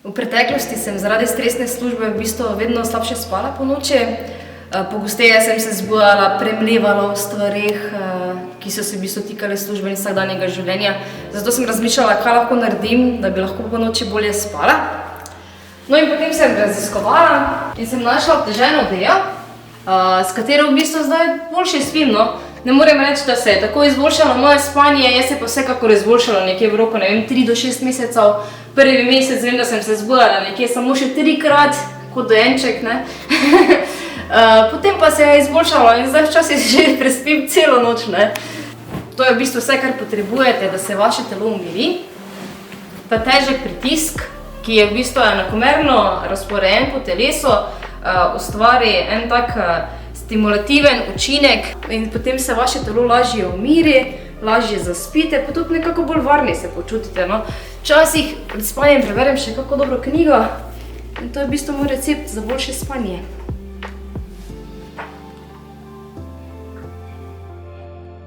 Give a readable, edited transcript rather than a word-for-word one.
V preteklosti sem zaradi stresne službe v bistvu vedno slabše spala po noči. Pogosteje sem se zbujala, premlevala v stvareh, ki so se v bistvu tikale službe in vsakdanjega življenja. Zato sem razmišljala, kaj lahko naredim, da bi lahko po noči bolje spala. No in potem sem raziskovala in sem našla obteženo idejo, s katero v bistvu zdaj boljše spim, no. Ne morem reči, da se je tako izboljšalo moje spanje, jaz se pa vsekakor izboljšalo nekje v roku, ne vem, 3 do 6 mesecev. Prvi mesec vem, da sem se zbujala nekje samo še 3-krat, kot dojenček, ne. Potem pa se je izboljšalo in zdaj včasih že prespim celo noč, ne. To je v bistvu vse, kar potrebujete, da se vaše telo umiri. Ta težek pritisk, ki je v bistvu enakomerno razporejen po telesu, ustvari en tak stimulativen učinek in potem se vaše telo lažje umiri, lažje zaspite, pa tudi nekako bolj varni se počutite, no. Včasih pred spanjem preberem še kako dobro knjigo in to je v bistvu moj recept za boljše spanje.